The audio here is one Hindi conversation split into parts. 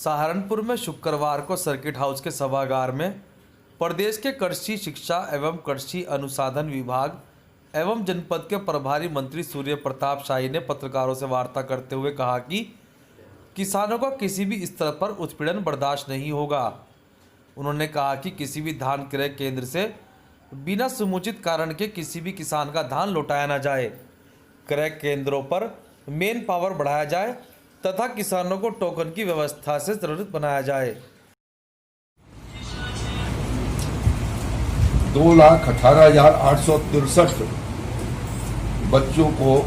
सहारनपुर में शुक्रवार को सर्किट हाउस के सभागार में प्रदेश के कृषि शिक्षा एवं कृषि अनुसंधान विभाग एवं जनपद के प्रभारी मंत्री सूर्य प्रताप शाही ने पत्रकारों से वार्ता करते हुए कहा कि किसानों को किसी भी स्तर पर उत्पीड़न बर्दाश्त नहीं होगा। उन्होंने कहा कि किसी भी धान क्रय केंद्र से बिना समुचित कारण के किसी भी किसान का धान लौटाया न जाए। क्रय केंद्रों पर मेन पावर बढ़ाया जाए तथा किसानों को टोकन की व्यवस्था से जरूरत बनाया जाए। 2,18,863 बच्चों को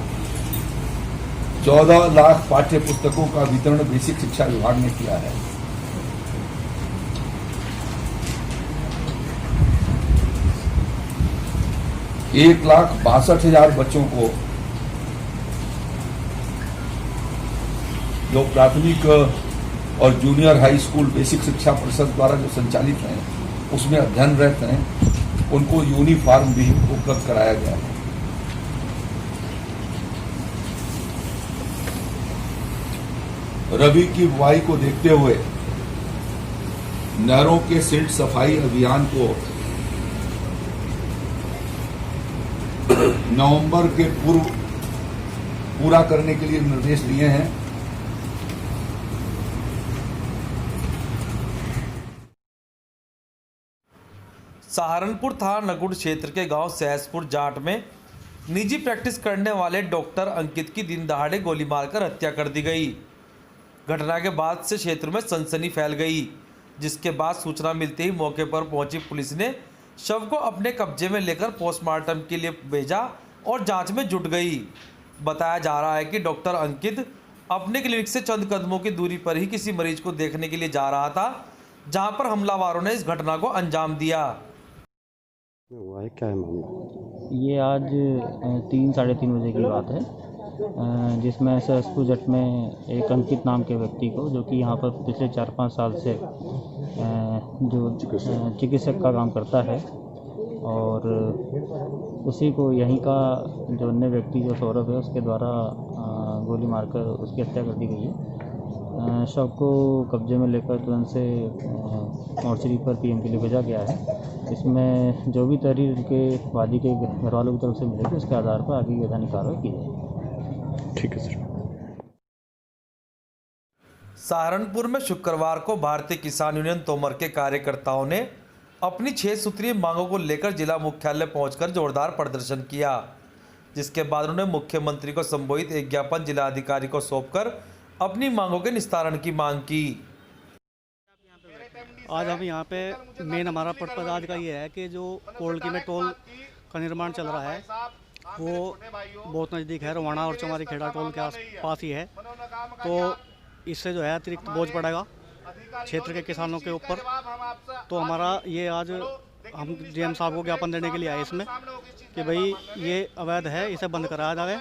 14 लाख पाठ्य पुस्तकों का वितरण बेसिक शिक्षा विभाग ने किया है। एक 1,62,000 बच्चों को जो प्राथमिक और जूनियर हाई स्कूल बेसिक शिक्षा परिषद द्वारा जो संचालित हैं उसमें अध्ययनरत हैं, उनको यूनिफॉर्म भी उपलब्ध कराया गया है। रबी की बुआई को देखते हुए नहरों के सिल्ट सफाई अभियान को नवंबर के पूर्व पूरा करने के लिए निर्देश दिए हैं। सहारनपुर थाना नगुड़ क्षेत्र के गांव सहसपुर जाट में निजी प्रैक्टिस करने वाले डॉक्टर अंकित की दिन दहाड़े गोली मारकर हत्या कर दी गई। घटना के बाद से क्षेत्र में सनसनी फैल गई, जिसके बाद सूचना मिलते ही मौके पर पहुंची पुलिस ने शव को अपने कब्जे में लेकर पोस्टमार्टम के लिए भेजा और जांच में जुट गई। बताया जा रहा है कि डॉक्टर अंकित अपने क्लिनिक से चंद कदमों की दूरी पर ही किसी मरीज को देखने के लिए जा रहा था, जहां पर हमलावरों ने इस घटना को अंजाम दिया। हुआ है क्या है मामला? ये आज 3-3:30 बजे की बात है, जिसमें सहसपुर जट में एक अंकित नाम के व्यक्ति को, जो कि यहाँ पर पिछले 4-5 साल से जो चिकित्सक का काम करता है, और उसी को यहीं का जो अन्य व्यक्ति जो सौरभ है उसके द्वारा गोली मारकर उसकी हत्या कर दी गई है। शव को कब्जे में लेकर तुरंत से मोर्चरी पर पीएम के लिए भेजा गया है। इसमें जो भी तहरीर उनके वादी के घर वालों की तरफ से मिलेगी उसके आधार पर आगे की वैधानिक कार्रवाई की जाएगी। ठीक है सर। सहारनपुर में शुक्रवार को भारतीय किसान यूनियन तोमर के कार्यकर्ताओं ने अपनी 6 सूत्रीय मांगों को लेकर जिला मुख्यालय पहुंचकर जोरदार प्रदर्शन किया, जिसके बाद उन्होंने मुख्यमंत्री को संबोधित एक ज्ञापन जिलाधिकारी को सौंपकर अपनी मांगों के निस्तारण की मांग की। आज हम यहाँ पे मेन हमारा पर्पज आज का ये है कि जो कोल्ड में टोल का निर्माण चल रहा है वो बहुत नज़दीक है, रवाना और चमारी खेड़ा टोल के आसपास ही है, तो इससे जो है अतिरिक्त बोझ पड़ेगा क्षेत्र के किसानों के ऊपर। तो हमारा ये आज हम डीएम साहब को ज्ञापन देने के लिए आए इसमें कि भाई ये अवैध है, इसे बंद कराया जाए,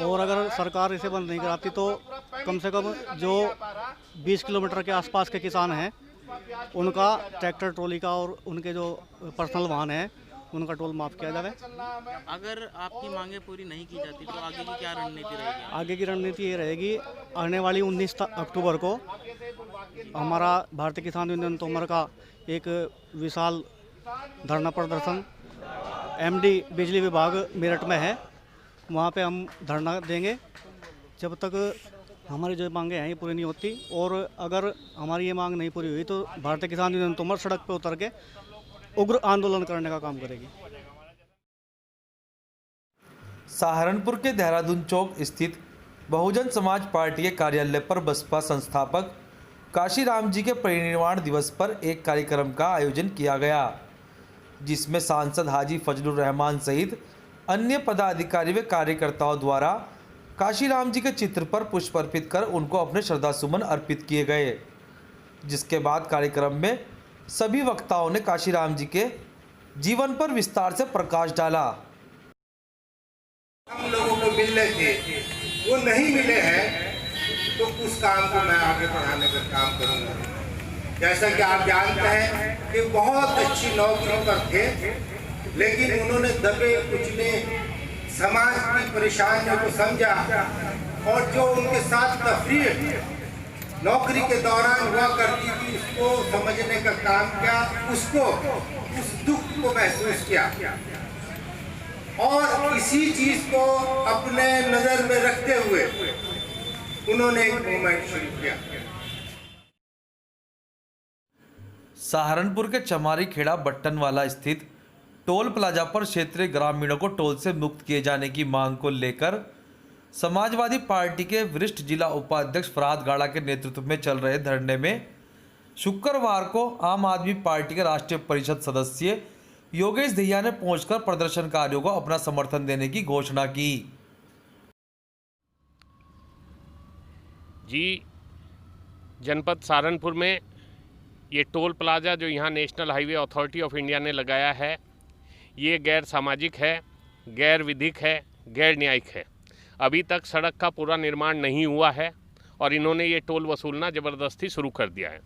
और अगर सरकार इसे बंद नहीं कराती तो कम से कम जो 20 किलोमीटर के आसपास के किसान हैं उनका ट्रैक्टर ट्रॉली का और उनके जो पर्सनल वाहन हैं उनका टोल माफ़ किया जाए। अगर आपकी मांगें पूरी नहीं की जाती तो आगे की क्या रणनीति रहेगी? आगे की रणनीति ये रहेगी, आने वाली 19 अक्टूबर को हमारा भारतीय किसान यूनियन तोमर का एक विशाल धरना प्रदर्शन एमडी बिजली विभाग मेरठ में है, वहाँ पे हम धरना देंगे जब तक हमारी जो मांगें हैं ये पूरी नहीं होती, और अगर हमारी ये मांग नहीं पूरी हुई तो भारतीय किसान यूनियन तोमर सड़क पे उतर के उग्र आंदोलन करने का काम करेगी। सहारनपुर के देहरादून चौक स्थित बहुजन समाज पार्टी के कार्यालय पर बसपा संस्थापक काशीराम जी के परिनिर्वाण दिवस पर एक कार्यक्रम का आयोजन किया गया, जिसमें सांसद हाजी फजलुर रहमान सहित अन्य पदाधिकारी व कार्यकर्ताओं द्वारा काशीराम जी के चित्र पर पुष्प अर्पित कर उनको अपने श्रद्धासुमन अर्पित किए गए। जिसके बाद कार्यक्रम में सभी वक्ताओं ने काशीराम जी के जीवन पर विस्तार से प्रकाश डाला। हम लोगों को मिलने थे वो नहीं मिले हैं, तो उस काम को मैं आगे बढ़ाने का काम करूंगा। जैसा कि आप जानते हैं कि बहुत अच्छी नौकरी पर थे, लेकिन उन्होंने दबे कुचले समाज की परेशानियों को समझा और जो उनके साथ तफरीक नौकरी के दौरान हुआ करती थी, उसको समझने का काम किया, उसको उस दुख को महसूस किया और इसी चीज को अपने नजर में रखते हुए उन्होंने एक मूवमेंट शुरू किया। सहारनपुर के चमारी खेड़ा बट्टनवाला स्थित टोल प्लाजा पर क्षेत्रीय ग्रामीणों को टोल से मुक्त किए जाने की मांग को लेकर समाजवादी पार्टी के वरिष्ठ जिला उपाध्यक्ष फरहाद गाड़ा के नेतृत्व में चल रहे धरने में शुक्रवार को आम आदमी पार्टी के राष्ट्रीय परिषद सदस्य योगेश दहिया ने पहुंचकर प्रदर्शनकारियों को अपना समर्थन देने की घोषणा की। जी, जनपद सहारनपुर में ये टोल प्लाजा जो यहाँ national highway authority of India ने लगाया है, ये गैर सामाजिक है, गैर विधिक है, गैर न्यायिक है। अभी तक सड़क का पूरा निर्माण नहीं हुआ है और इन्होंने ये टोल वसूलना ज़बरदस्ती शुरू कर दिया है।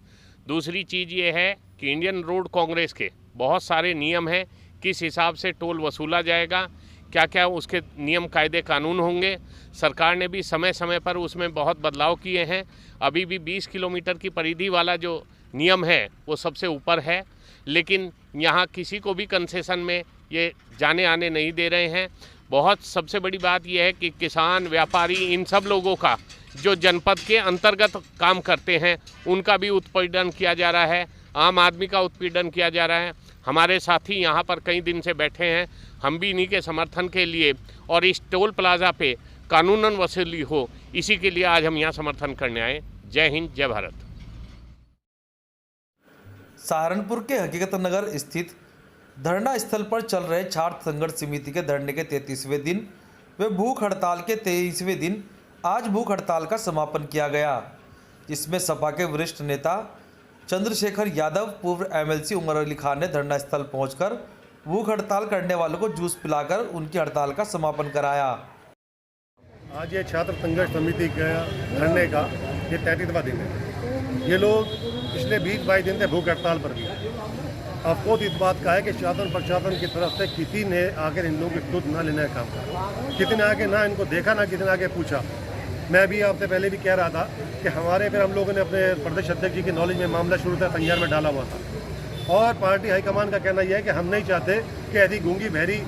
दूसरी चीज़ ये है कि इंडियन रोड कांग्रेस के बहुत सारे नियम हैं, किस हिसाब से टोल वसूला जाएगा, क्या क्या उसके नियम कायदे कानून होंगे। सरकार ने भी समय समय पर उसमें बहुत बदलाव किए हैं। अभी भी 20 किलोमीटर की परिधि वाला जो नियम है वो सबसे ऊपर है, लेकिन यहाँ किसी को भी कंसेशन में ये जाने आने नहीं दे रहे हैं। बहुत सबसे बड़ी बात यह है कि किसान, व्यापारी, इन सब लोगों का जो जनपद के अंतर्गत काम करते हैं उनका भी उत्पीड़न किया जा रहा है, आम आदमी का उत्पीड़न किया जा रहा है। हमारे साथी यहाँ पर कई दिन से बैठे हैं, हम भी इन्हीं के समर्थन के लिए और इस टोल प्लाजा पे कानूनन वसूली हो, इसी के लिए आज हम यहाँ समर्थन करने आए। जय हिंद, जय भारत। सहारनपुर के हकीकत नगर स्थित धरना स्थल पर चल रहे छात्र संघर्ष समिति के धरने के 33वें दिन व भूख हड़ताल के 23वें दिन आज भूख हड़ताल का समापन किया गया, जिसमें सपा के वरिष्ठ नेता चंद्रशेखर यादव, पूर्व एमएलसी उमर अली खान ने धरना स्थल पहुंचकर भूख हड़ताल करने वालों को जूस पिलाकर उनकी हड़ताल का समापन कराया। आज ये छात्र संघर्ष समिति का धरने का ये 33वां दिन है। ये लोग पिछले 20-22 दिन से भूख हड़ताल पर भी। अफसोस इस बात का है कि शासन प्रशासन की तरफ से किसी ने आकर इन लोगों की सुध न लेने का काम करा, किसी ने आके ना इनको देखा, ना किसी ने आके पूछा। मैं भी आपसे पहले भी कह रहा था कि हमारे फिर हम लोगों ने अपने प्रदेश अध्यक्ष जी की नॉलेज में मामला शुरू था, संज्ञान में डाला हुआ था और पार्टी हाईकमान का कहना यह है कि हम नहीं चाहते कि ऐसी गूंगी बहरी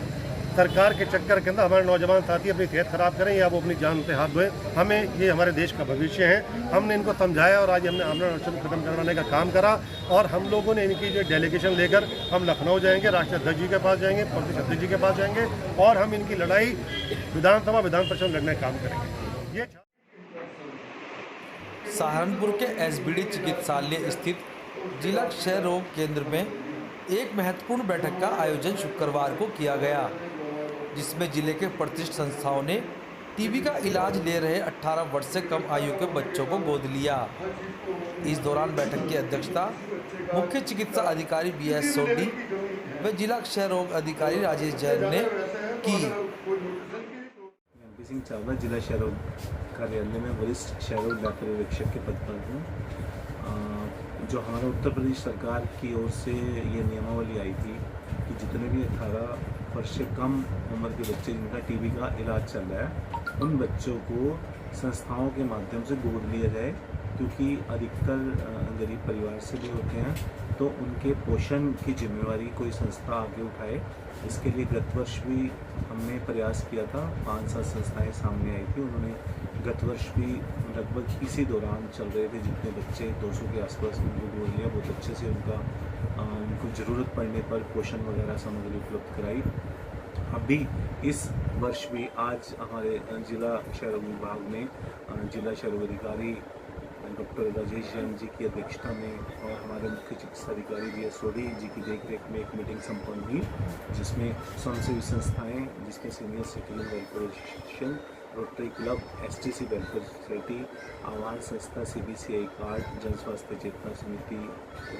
सरकार के चक्कर के अंदर हमारे नौजवान साथी अपनी सेहत खराब करें या वो अपनी जान से हाथ धोएं। हमें ये हमारे देश का भविष्य है। हमने इनको समझाया और आज हमने आमरण अनशन खत्म करवाने का काम करा और हम लोगों ने इनकी जो डेलीगेशन लेकर हम लखनऊ जाएंगे, राष्ट्रीय अध्यक्ष जी के पास जाएंगे, प्रदेश अध्यक्ष जी के पास जाएंगे और हम इनकी लड़ाई विधानसभा विधान परिषद लड़ने का काम करेंगे। ये सहारनपुर के एसबीडी चिकित्सालय स्थित जिला क्षय रोग केंद्र में एक महत्वपूर्ण बैठक का आयोजन शुक्रवार को किया गया, जिसमें जिले के प्रतिष्ठित संस्थाओं ने टीबी का इलाज ले रहे 18 वर्ष से कम आयु के बच्चों को गोद लिया। इस दौरान बैठक की अध्यक्षता मुख्य चिकित्सा अधिकारी BS सोडी व जिला क्षय रोग अधिकारी राजेश जैन ने की। सिंह चावला जिला क्षय रोग कार्यालय में वरिष्ठ क्षय रोग पर्यवेक्षक के पद पर हूँ। जो हमारा उत्तर प्रदेश सरकार की ओर से ये नियमावली आई थी कि जितने भी 18 वर्ष से कम उम्र के बच्चे जिनका टीबी का इलाज चल रहा है, उन बच्चों को संस्थाओं के माध्यम से गोद लिया जाए, क्योंकि अधिकतर गरीब परिवार से भी होते हैं, तो उनके पोषण की जिम्मेवारी कोई संस्था आगे उठाए। इसके लिए गत वर्ष भी हमने प्रयास किया था। 5-7 संस्थाएं सामने आई थी। उन्होंने गत वर्ष भी लगभग इसी दौरान चल रहे थे, जितने बच्चे 200 के आसपास उनको गोद लिया, बहुत अच्छे से उनको ज़रूरत पड़ने पर पोषण वगैरह सामग्री उपलब्ध कराई। अभी इस वर्ष भी आज हमारे जिला क्षय रोग विभाग में जिला क्षय रोग अधिकारी डॉक्टर राजेश जैन जी की अध्यक्षता में और हमारे मुख्य चिकित्सा अधिकारी BS सोडी जी की देखरेख में एक मीटिंग संपन्न हुई, जिसमें स्वयंसेवी संस्थाएं, जिसमें senior citizen welfare association, rotary club, STC welfare society, आवास संस्था, CBCI कार्ड, जन स्वास्थ्य चेतना समिति,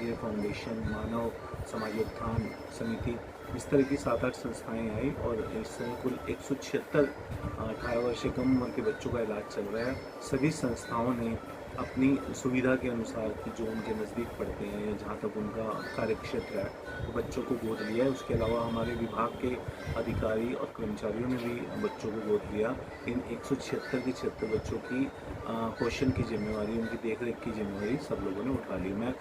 ये फाउंडेशन, मानव समाजोत्थान समिति, इस तरह की 7-8 संस्थाएं आई और इस समय कुल 176 18 वर्ष से कम उम्र के बच्चों का इलाज चल रहा है। सभी संस्थाओं ने अपनी सुविधा के अनुसार कि जो उनके नज़दीक पड़ते हैं या जहाँ तक उनका कार्यक्षेत्र है, तो बच्चों को गोद लिया है। उसके अलावा हमारे विभाग के अधिकारी और कर्मचारियों ने भी बच्चों को गोद लिया। इन 176 के 76 बच्चों की पोषण की जिम्मेवारी, उनकी देखरेख की जिम्मेवारी सब लोगों ने उठा ली। मैं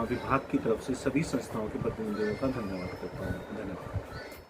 विभाग की तरफ से सभी संस्थाओं के प्रतिनिधियों का धन्यवाद करता हूँ। धन्यवाद।